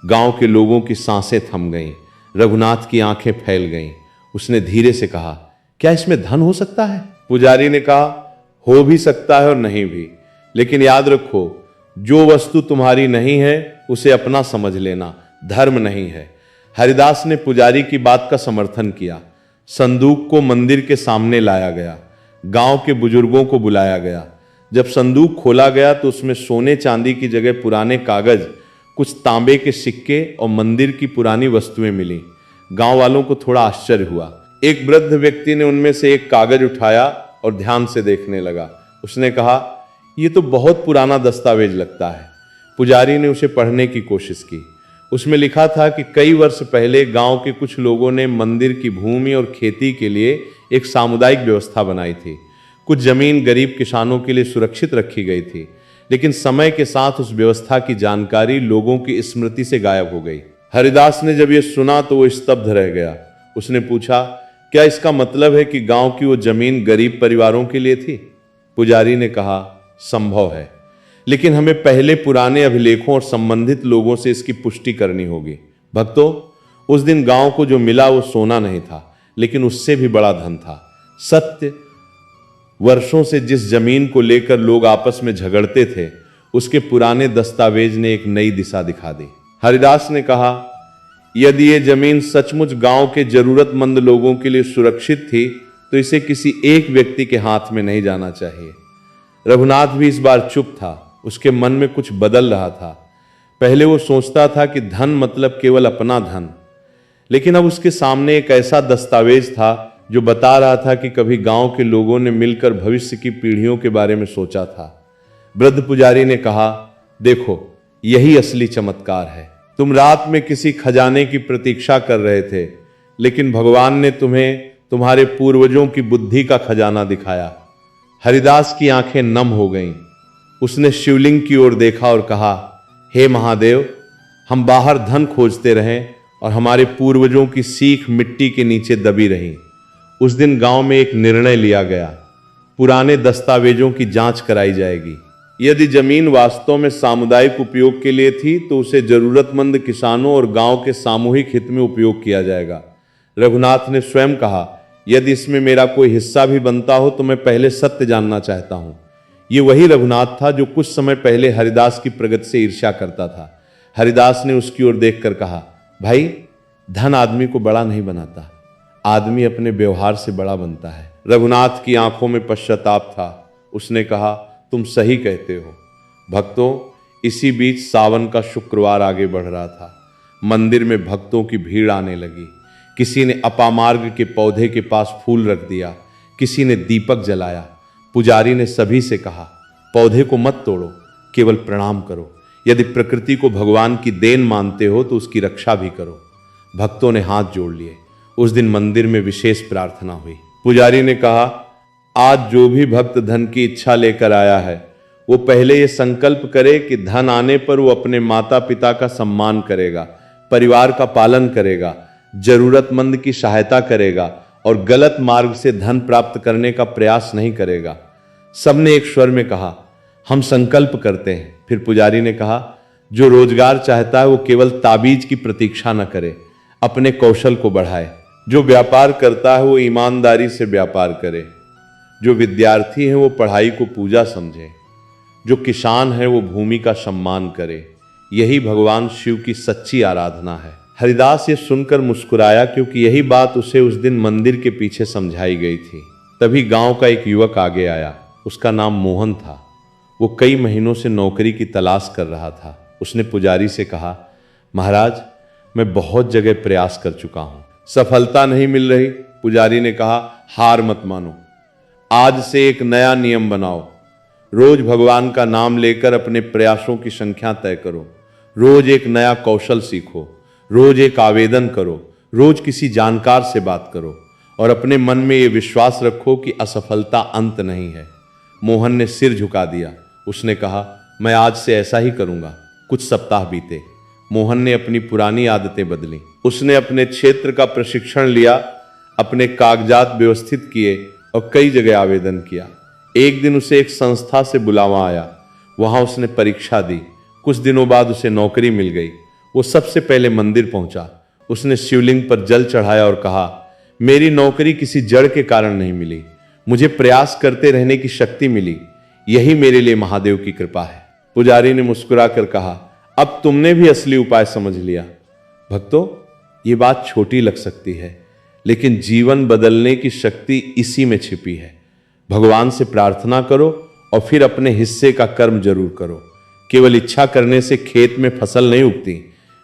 Speaker 1: गांव के लोगों की सांसें थम गईं। रघुनाथ की आंखें फैल गईं। उसने धीरे से कहा, क्या इसमें धन हो सकता है? पुजारी ने कहा, हो भी सकता है और नहीं भी, लेकिन याद रखो, जो वस्तु तुम्हारी नहीं है उसे अपना समझ लेना, धर्म नहीं है। हरिदास ने पुजारी की बात का समर्थन किया। संदूक को मंदिर के सामने लाया गया। गांव के बुजुर्गों को बुलाया गया। जब संदूक खोला गया तो उसमें सोने चांदी की जगह पुराने कागज, कुछ तांबे के सिक्के और मंदिर की पुरानी वस्तुएं मिली। गांव वालों को थोड़ा आश्चर्य हुआ। एक वृद्ध व्यक्ति ने उनमें से एक कागज उठाया और ध्यान से देखने लगा। उसने कहा, यह तो बहुत पुराना दस्तावेज लगता है। पुजारी ने उसे पढ़ने की कोशिश की। उसमें लिखा था कि कई वर्ष पहले गांव के कुछ लोगों ने मंदिर की भूमि और खेती के लिए एक सामुदायिक व्यवस्था बनाई थी। कुछ जमीन गरीब किसानों के लिए सुरक्षित रखी गई थी, लेकिन समय के साथ उस व्यवस्था की जानकारी लोगों की स्मृति से गायब हो गई। हरिदास ने जब यह सुना तो वो स्तब्ध रह गया। उसने पूछा, क्या इसका मतलब है कि गांव की वो जमीन गरीब परिवारों के लिए थी? पुजारी ने कहा, संभव है, लेकिन हमें पहले पुराने अभिलेखों और संबंधित लोगों से इसकी पुष्टि करनी होगी। भक्तों, उस दिन गांव को जो मिला वो सोना नहीं था, लेकिन उससे भी बड़ा धन था सत्य। वर्षों से जिस जमीन को लेकर लोग आपस में झगड़ते थे, उसके पुराने दस्तावेज ने एक नई दिशा दिखा दी। हरिदास ने कहा, यदि ये जमीन सचमुच गांव के जरूरतमंद लोगों के लिए सुरक्षित थी तो इसे किसी एक व्यक्ति के हाथ में नहीं जाना चाहिए। रघुनाथ भी इस बार चुप था। उसके मन में कुछ बदल रहा था। पहले वो सोचता था कि धन मतलब केवल अपना धन, लेकिन अब उसके सामने एक ऐसा दस्तावेज था जो बता रहा था कि कभी गांव के लोगों ने मिलकर भविष्य की पीढ़ियों के बारे में सोचा था। वृद्ध पुजारी ने कहा, देखो, यही असली चमत्कार है। तुम रात में किसी खजाने की प्रतीक्षा कर रहे थे, लेकिन भगवान ने तुम्हें तुम्हारे पूर्वजों की बुद्धि का खजाना दिखाया। हरिदास की आंखें नम हो गईं। उसने शिवलिंग की ओर देखा और कहा, हे महादेव, हम बाहर धन खोजते रहें और हमारे पूर्वजों की सीख मिट्टी के नीचे दबी रही। उस दिन गांव में एक निर्णय लिया गया, पुराने दस्तावेजों की जांच कराई जाएगी। यदि जमीन वास्तव में सामुदायिक उपयोग के लिए थी तो उसे जरूरतमंद किसानों और गांव के सामूहिक हित में उपयोग किया जाएगा। रघुनाथ ने स्वयं कहा, यदि इसमें मेरा कोई हिस्सा भी बनता हो तो मैं पहले सत्य जानना चाहता हूं। ये वही रघुनाथ था जो कुछ समय पहले हरिदास की प्रगति से ईर्ष्या करता था। हरिदास ने उसकी ओर देखकर कहा, भाई, धन आदमी को बड़ा नहीं बनाता, आदमी अपने व्यवहार से बड़ा बनता है। रघुनाथ की आंखों में पश्चाताप था। उसने कहा, तुम सही कहते हो। भक्तों, इसी बीच सावन का शुक्रवार आगे बढ़ रहा था। मंदिर में भक्तों की भीड़ आने लगी। किसी ने अपामार्ग के पौधे के पास फूल रख दिया, किसी ने दीपक जलाया। पुजारी ने सभी से कहा, पौधे को मत तोड़ो, केवल प्रणाम करो। यदि प्रकृति को भगवान की देन मानते हो तो उसकी रक्षा भी करो। भक्तों ने हाथ जोड़ लिए। उस दिन मंदिर में विशेष प्रार्थना हुई। पुजारी ने कहा, आज जो भी भक्त धन की इच्छा लेकर आया है, वो पहले ये संकल्प करे कि धन आने पर वो अपने माता पिता का सम्मान करेगा, परिवार का पालन करेगा, जरूरतमंद की सहायता करेगा और गलत मार्ग से धन प्राप्त करने का प्रयास नहीं करेगा। सबने एक स्वर में कहा, हम संकल्प करते हैं। फिर पुजारी ने कहा, जो रोजगार चाहता है वो केवल ताबीज की प्रतीक्षा न करे, अपने कौशल को बढ़ाए। जो व्यापार करता है वो ईमानदारी से व्यापार करे। जो विद्यार्थी है वो पढ़ाई को पूजा समझे। जो किसान है वो भूमि का सम्मान करे। यही भगवान शिव की सच्ची आराधना है। हरिदास ये सुनकर मुस्कुराया, क्योंकि यही बात उसे उस दिन मंदिर के पीछे समझाई गई थी। तभी गांव का एक युवक आगे आया। उसका नाम मोहन था। वो कई महीनों से नौकरी की तलाश कर रहा था। उसने पुजारी से कहा, महाराज, मैं बहुत जगह प्रयास कर चुका हूं, सफलता नहीं मिल रही। पुजारी ने कहा, हार मत मानो, आज से एक नया नियम बनाओ। रोज भगवान का नाम लेकर अपने प्रयासों की संख्या तय करो। रोज एक नया कौशल सीखो। रोज एक आवेदन करो। रोज किसी जानकार से बात करो और अपने मन में ये विश्वास रखो कि असफलता अंत नहीं है। मोहन ने सिर झुका दिया। उसने कहा, मैं आज से ऐसा ही करूंगा। कुछ सप्ताह बीते। मोहन ने अपनी पुरानी आदतें बदली। उसने अपने क्षेत्र का प्रशिक्षण लिया, अपने कागजात व्यवस्थित किए और कई जगह आवेदन किया। एक दिन उसे एक संस्था से बुलावा आया। वहां उसने परीक्षा दी। कुछ दिनों बाद उसे नौकरी मिल गई। वो सबसे पहले मंदिर पहुंचा। उसने शिवलिंग पर जल चढ़ाया और कहा, मेरी नौकरी किसी जड़ के कारण नहीं मिली, मुझे प्रयास करते रहने की शक्ति मिली। यही मेरे लिए महादेव की कृपा है। पुजारी ने मुस्कुराकर कहा, अब तुमने भी असली उपाय समझ लिया। भक्तों, ये बात छोटी लग सकती है, लेकिन जीवन बदलने की शक्ति इसी में छिपी है। भगवान से प्रार्थना करो और फिर अपने हिस्से का कर्म जरूर करो। केवल इच्छा करने से खेत में फसल नहीं उगती।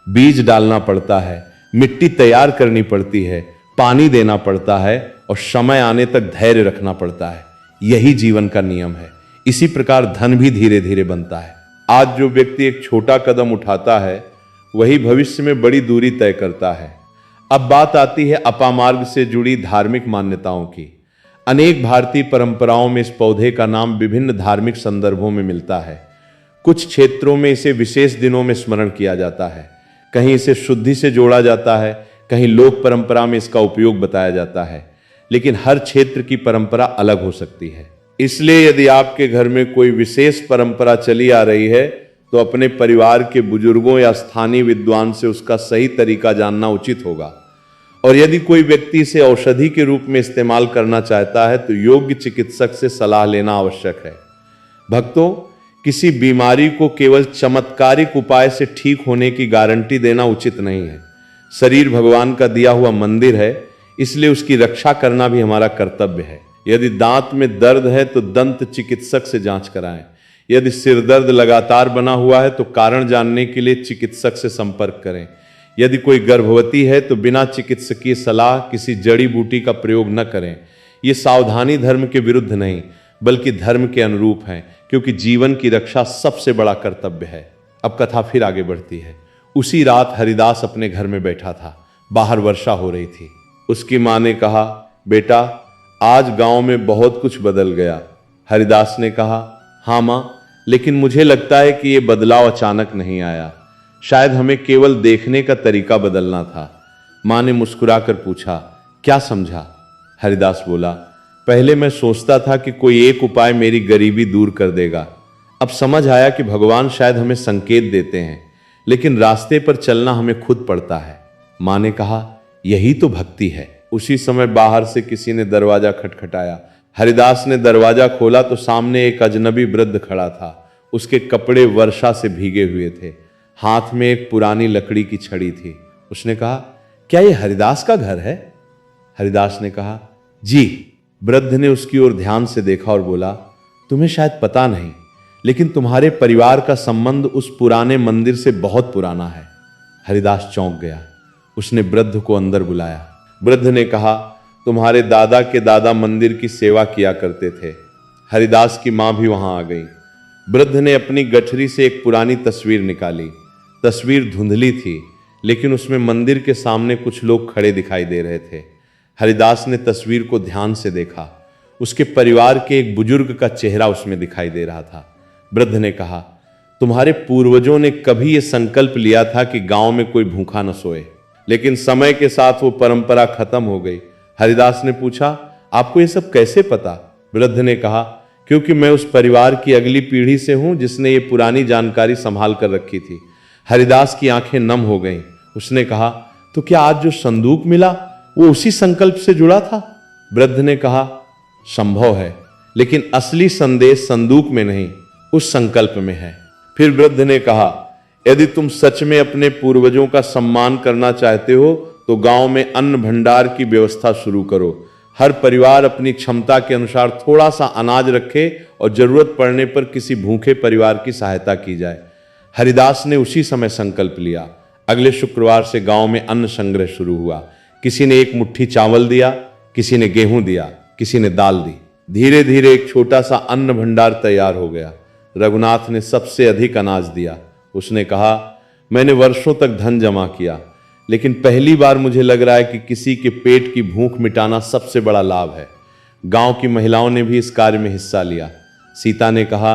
Speaker 1: बीज डालना पड़ता है, मिट्टी तैयार करनी पड़ती है, पानी देना पड़ता है और समय आने तक धैर्य रखना पड़ता है। यही जीवन का नियम है। इसी प्रकार धन भी धीरे धीरे बनता है। आज जो व्यक्ति एक छोटा कदम उठाता है, वही भविष्य में बड़ी दूरी तय करता है। अब बात आती है अपामार्ग से जुड़ी धार्मिक मान्यताओं की। अनेक भारतीय परंपराओं में इस पौधे का नाम विभिन्न धार्मिक संदर्भों में मिलता है। कुछ क्षेत्रों में इसे विशेष दिनों में स्मरण किया जाता है। कहीं इसे शुद्धि से जोड़ा जाता है, कहीं लोक परंपरा में इसका उपयोग बताया जाता है। लेकिन हर क्षेत्र की परंपरा अलग हो सकती है। इसलिए यदि आपके घर में कोई विशेष परंपरा चली आ रही है तो अपने परिवार के बुजुर्गों या स्थानीय विद्वान से उसका सही तरीका जानना उचित होगा। और यदि कोई व्यक्ति इसे औषधि के रूप में इस्तेमाल करना चाहता है तो योग्य चिकित्सक से सलाह लेना आवश्यक है। भक्तों, किसी बीमारी को केवल चमत्कारिक उपाय से ठीक होने की गारंटी देना उचित नहीं है। शरीर भगवान का दिया हुआ मंदिर है, इसलिए उसकी रक्षा करना भी हमारा कर्तव्य है। यदि दांत में दर्द है तो दंत चिकित्सक से जांच कराएं। यदि सिर दर्द लगातार बना हुआ है तो कारण जानने के लिए चिकित्सक से संपर्क करें। यदि कोई गर्भवती है तो बिना चिकित्सकीय सलाह किसी जड़ी बूटी का प्रयोग न करें। ये सावधानी धर्म के विरुद्ध नहीं बल्कि धर्म के अनुरूप है, क्योंकि जीवन की रक्षा सबसे बड़ा कर्तव्य है। अब कथा फिर आगे बढ़ती है। उसी रात हरिदास अपने घर में बैठा था। बाहर वर्षा हो रही थी। उसकी माँ ने कहा, बेटा, आज गांव में बहुत कुछ बदल गया। हरिदास ने कहा, हाँ माँ, लेकिन मुझे लगता है कि ये बदलाव अचानक नहीं आया। शायद हमें केवल देखने का तरीका बदलना था। माँ ने मुस्कुराकर पूछा, क्या समझा? हरिदास बोला, पहले मैं सोचता था कि कोई एक उपाय मेरी गरीबी दूर कर देगा। अब समझ आया कि भगवान शायद हमें संकेत देते हैं, लेकिन रास्ते पर चलना हमें खुद पड़ता है। माँ ने कहा, यही तो भक्ति है। उसी समय बाहर से किसी ने दरवाजा खटखटाया। हरिदास ने दरवाजा खोला तो सामने एक अजनबी वृद्ध खड़ा था। उसके कपड़े वर्षा से भीगे हुए थे। हाथ में एक पुरानी लकड़ी की छड़ी थी। उसने कहा, क्या यह हरिदास का घर है? हरिदास ने कहा, जी। वृद्ध ने उसकी ओर ध्यान से देखा और बोला, तुम्हें शायद पता नहीं, लेकिन तुम्हारे परिवार का संबंध उस पुराने मंदिर से बहुत पुराना है। हरिदास चौंक गया। उसने वृद्ध को अंदर बुलाया। वृद्ध ने कहा, तुम्हारे दादा के दादा मंदिर की सेवा किया करते थे। हरिदास की मां भी वहां आ गई। वृद्ध ने अपनी गठरी से एक पुरानी तस्वीर निकाली। तस्वीर धुंधली थी, लेकिन उसमें मंदिर के सामने कुछ लोग खड़े दिखाई दे रहे थे। हरिदास ने तस्वीर को ध्यान से देखा। उसके परिवार के एक बुजुर्ग का चेहरा उसमें दिखाई दे रहा था। वृद्ध ने कहा, तुम्हारे पूर्वजों ने कभी यह संकल्प लिया था कि गांव में कोई भूखा न सोए, लेकिन समय के साथ वो परंपरा खत्म हो गई। हरिदास ने पूछा, आपको ये सब कैसे पता? वृद्ध ने कहा, क्योंकि मैं उस परिवार की अगली पीढ़ी से हूं जिसने ये पुरानी जानकारी संभाल कर रखी थी। हरिदास की आंखें नम हो गईं। उसने कहा, तो क्या आज जो संदूक मिला वो उसी संकल्प से जुड़ा था? वृद्ध ने कहा, संभव है, लेकिन असली संदेश संदूक में नहीं, उस संकल्प में है। फिर वृद्ध ने कहा, यदि तुम सच में अपने पूर्वजों का सम्मान करना चाहते हो तो गांव में अन्न भंडार की व्यवस्था शुरू करो। हर परिवार अपनी क्षमता के अनुसार थोड़ा सा अनाज रखे और जरूरत पड़ने पर किसी भूखे परिवार की सहायता की जाए। हरिदास ने उसी समय संकल्प लिया। अगले शुक्रवार से गांव में अन्न संग्रह शुरू हुआ। किसी ने एक मुट्ठी चावल दिया, किसी ने गेहूं दिया, किसी ने दाल दी। धीरे धीरे एक छोटा सा अन्न भंडार तैयार हो गया। रघुनाथ ने सबसे अधिक अनाज दिया। उसने कहा, मैंने वर्षों तक धन जमा किया, लेकिन पहली बार मुझे लग रहा है कि किसी के पेट की भूख मिटाना सबसे बड़ा लाभ है। गांव की महिलाओं ने भी इस कार्य में हिस्सा लिया। सीता ने कहा,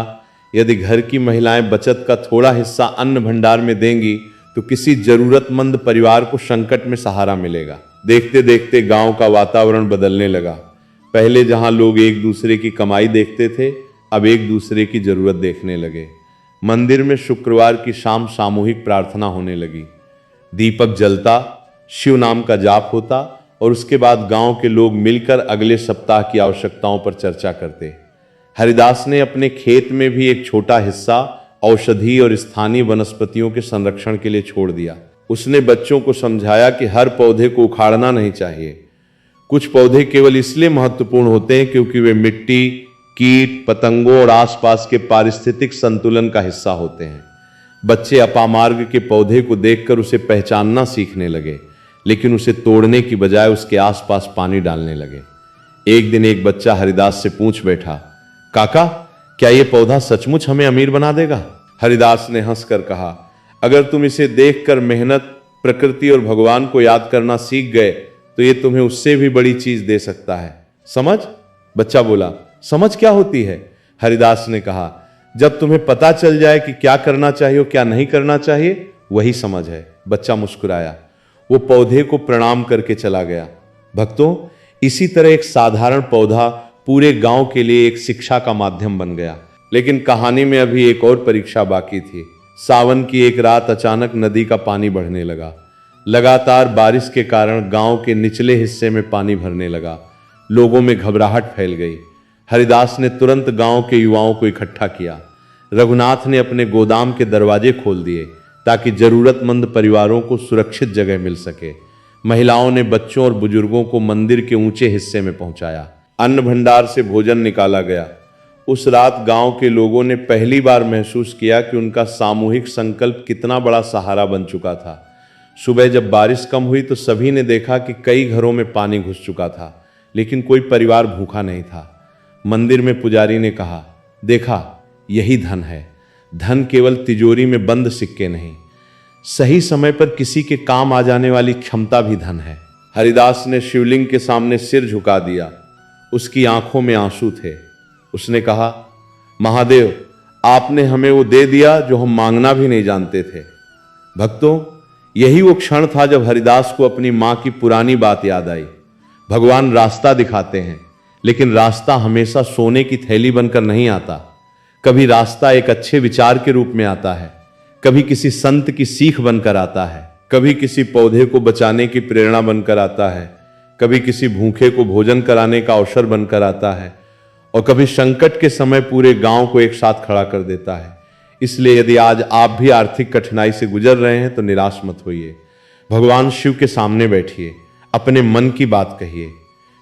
Speaker 1: यदि घर की महिलाएं बचत का थोड़ा हिस्सा अन्न भंडार में देंगी तो किसी जरूरतमंद परिवार को संकट में सहारा मिलेगा। देखते देखते गांव का वातावरण बदलने लगा। पहले जहां लोग एक दूसरे की कमाई देखते थे, अब एक दूसरे की जरूरत देखने लगे। मंदिर में शुक्रवार की शाम सामूहिक प्रार्थना होने लगी। दीपक जलता, शिव नाम का जाप होता और उसके बाद गांव के लोग मिलकर अगले सप्ताह की आवश्यकताओं पर चर्चा करते। हरिदास ने अपने खेत में भी एक छोटा हिस्सा औषधि और स्थानीय वनस्पतियों के संरक्षण के लिए छोड़ दिया। उसने बच्चों को समझाया कि हर पौधे को उखाड़ना नहीं चाहिए। कुछ पौधे केवल इसलिए महत्वपूर्ण होते हैं क्योंकि वे मिट्टी, कीट, पतंगों और आसपास के पारिस्थितिक संतुलन का हिस्सा होते हैं। बच्चे अपामार्ग के पौधे को देखकर उसे पहचानना सीखने लगे, लेकिन उसे तोड़ने की बजाय उसके आसपास पानी डालने लगे। एक दिन एक बच्चा हरिदास से पूछ बैठा, काका, क्या यह पौधा सचमुच हमें अमीर बना देगा? हरिदास ने हंसकर कहा, अगर तुम इसे देखकर मेहनत, प्रकृति और भगवान को याद करना सीख गए तो यह तुम्हें उससे भी बड़ी चीज दे सकता है। समझ? बच्चा बोला, समझ क्या होती है? हरिदास ने कहा, जब तुम्हें पता चल जाए कि क्या करना चाहिए और क्या नहीं करना चाहिए, वही समझ है। बच्चा मुस्कुराया। वो पौधे को प्रणाम करके चला गया। भक्तों, इसी तरह एक साधारण पौधा पूरे गांव के लिए एक शिक्षा का माध्यम बन गया। लेकिन कहानी में अभी एक और परीक्षा बाकी थी। सावन की एक रात अचानक नदी का पानी बढ़ने लगा। लगातार बारिश के कारण गांव के निचले हिस्से में पानी भरने लगा। लोगों में घबराहट फैल गई। हरिदास ने तुरंत गांव के युवाओं को इकट्ठा किया। रघुनाथ ने अपने गोदाम के दरवाजे खोल दिए ताकि जरूरतमंद परिवारों को सुरक्षित जगह मिल सके। महिलाओं ने बच्चों और बुजुर्गों को मंदिर के ऊंचे हिस्से में पहुंचाया। अन्न भंडार से भोजन निकाला गया। उस रात गांव के लोगों ने पहली बार महसूस किया कि उनका सामूहिक संकल्प कितना बड़ा सहारा बन चुका था। सुबह जब बारिश कम हुई तो सभी ने देखा कि कई घरों में पानी घुस चुका था, लेकिन कोई परिवार भूखा नहीं था। मंदिर में पुजारी ने कहा, देखा, यही धन है। धन केवल तिजोरी में बंद सिक्के नहीं, सही समय पर किसी के काम आ जाने वाली क्षमता भी धन है। हरिदास ने शिवलिंग के सामने सिर झुका दिया। उसकी आंखों में आंसू थे। उसने कहा, महादेव, आपने हमें वो दे दिया जो हम मांगना भी नहीं जानते थे। भक्तों, यही वो क्षण था जब हरिदास को अपनी मां की पुरानी बात याद आई। भगवान रास्ता दिखाते हैं, लेकिन रास्ता हमेशा सोने की थैली बनकर नहीं आता। कभी रास्ता एक अच्छे विचार के रूप में आता है, कभी किसी संत की सीख बनकर आता है, कभी किसी पौधे को बचाने की प्रेरणा बनकर आता है, कभी किसी भूखे को भोजन कराने का अवसर बनकर आता है, और कभी संकट के समय पूरे गांव को एक साथ खड़ा कर देता है। इसलिए यदि आज आप भी आर्थिक कठिनाई से गुजर रहे हैं तो निराश मत होइए। भगवान शिव के सामने बैठिए, अपने मन की बात कहिए,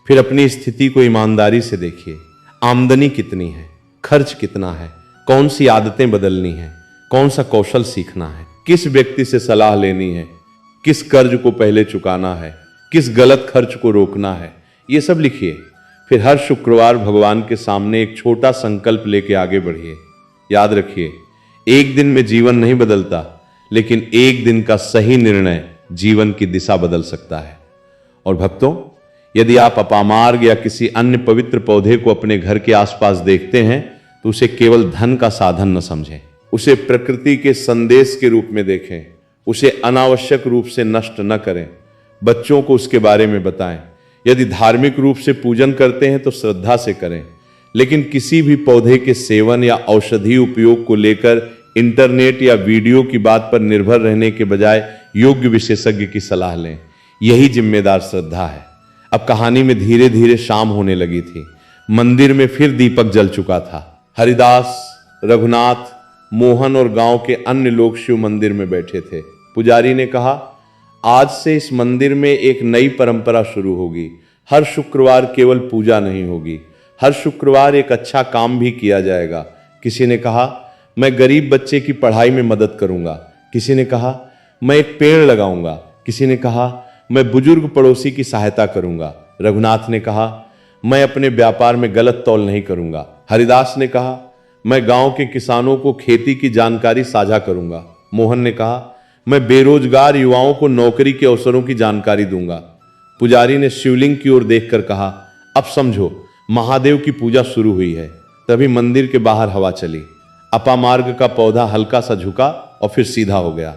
Speaker 1: फिर अपनी स्थिति को ईमानदारी से देखिए। आमदनी कितनी है, खर्च कितना है, कौन सी आदतें बदलनी है, कौन सा कौशल सीखना है, किस व्यक्ति से सलाह लेनी है, किस कर्ज को पहले चुकाना है, किस गलत खर्च को रोकना है, ये सब लिखिए। फिर हर शुक्रवार भगवान के सामने एक छोटा संकल्प लेके आगे बढ़िए। याद रखिए, एक दिन में जीवन नहीं बदलता, लेकिन एक दिन का सही निर्णय जीवन की दिशा बदल सकता है। और भक्तों, यदि आप अपामार्ग या किसी अन्य पवित्र पौधे को अपने घर के आसपास देखते हैं तो उसे केवल धन का साधन न समझें, उसे प्रकृति के संदेश के रूप में देखें। उसे अनावश्यक रूप से नष्ट न करें। बच्चों को उसके बारे में बताएं। यदि धार्मिक रूप से पूजन करते हैं तो श्रद्धा से करें, लेकिन किसी भी पौधे के सेवन या औषधीय उपयोग को लेकर इंटरनेट या वीडियो की बात पर निर्भर रहने के बजाय योग्य विशेषज्ञ की सलाह लें। यही जिम्मेदार श्रद्धा है। अब कहानी में धीरे धीरे शाम होने लगी थी। मंदिर में फिर दीपक जल चुका था। हरिदास, रघुनाथ, मोहन और गांव के अन्य लोग शिव मंदिर में बैठे थे। पुजारी ने कहा, आज से इस मंदिर में एक नई परंपरा शुरू होगी। हर शुक्रवार केवल पूजा नहीं होगी, हर शुक्रवार एक अच्छा काम भी किया जाएगा। किसी ने कहा, मैं गरीब बच्चे की पढ़ाई में मदद करूंगा। किसी ने कहा, मैं एक पेड़ लगाऊंगा। किसी ने कहा, मैं बुजुर्ग पड़ोसी की सहायता करूंगा। रघुनाथ ने कहा, मैं अपने व्यापार में गलत तौल नहीं करूंगा। हरिदास ने कहा, मैं गांव के किसानों को खेती की जानकारी साझा करूंगा। मोहन ने कहा, मैं बेरोजगार युवाओं को नौकरी के अवसरों की जानकारी दूंगा। पुजारी ने शिवलिंग की ओर देखकर कहा, अब समझो, महादेव की पूजा शुरू हुई है। तभी मंदिर के बाहर हवा चली। अपामार्ग का पौधा हल्का सा झुका और फिर सीधा हो गया।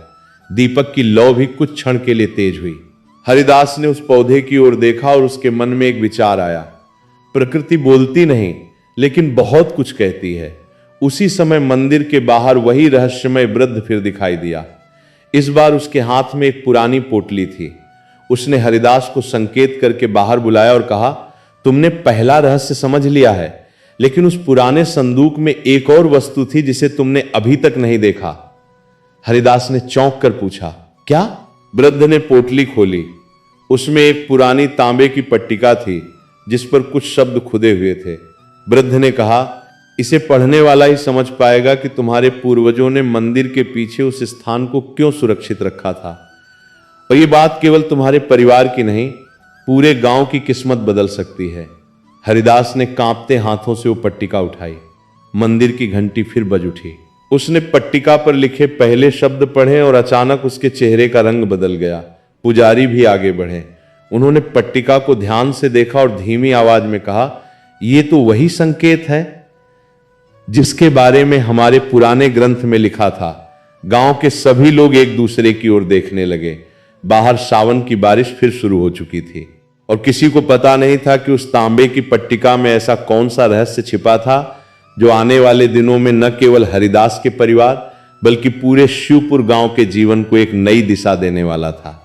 Speaker 1: दीपक की लौ भी कुछ क्षण के लिए तेज हुई। हरिदास ने उस पौधे की ओर देखा और उसके मन में एक विचार आया। प्रकृति बोलती नहीं, लेकिन बहुत कुछ कहती है। उसी समय मंदिर के बाहर वही रहस्यमय वृद्ध फिर दिखाई दिया। इस बार उसके हाथ में एक पुरानी पोटली थी। उसने हरिदास को संकेत करके बाहर बुलाया और कहा, तुमने पहला रहस्य समझ लिया है, लेकिन उस पुराने संदूक में एक और वस्तु थी जिसे तुमने अभी तक नहीं देखा। हरिदास ने चौंक कर पूछा, क्या? वृद्ध ने पोटली खोली। उसमें एक पुरानी तांबे की पट्टिका थी जिस पर कुछ शब्द खुदे हुए थे। वृद्ध ने कहा, इसे पढ़ने वाला ही समझ पाएगा कि तुम्हारे पूर्वजों ने मंदिर के पीछे उस स्थान को क्यों सुरक्षित रखा था। और ये बात केवल तुम्हारे परिवार की नहीं, पूरे गांव की किस्मत बदल सकती है। हरिदास ने कांपते हाथों से वो पट्टिका उठाई। मंदिर की घंटी फिर बज उठी। उसने पट्टिका पर लिखे पहले शब्द पढ़े और अचानक उसके चेहरे का रंग बदल गया। पुजारी भी आगे बढ़े। उन्होंने पट्टिका को ध्यान से देखा और धीमी आवाज में कहा, यह तो वही संकेत है जिसके बारे में हमारे पुराने ग्रंथ में लिखा था। गांव के सभी लोग एक दूसरे की ओर देखने लगे। बाहर सावन की बारिश फिर शुरू हो चुकी थी। और किसी को पता नहीं था कि उस तांबे की पट्टिका में ऐसा कौन सा रहस्य छिपा था जो आने वाले दिनों में न केवल हरिदास के परिवार बल्कि पूरे शिवपुर गांव के जीवन को एक नई दिशा देने वाला था।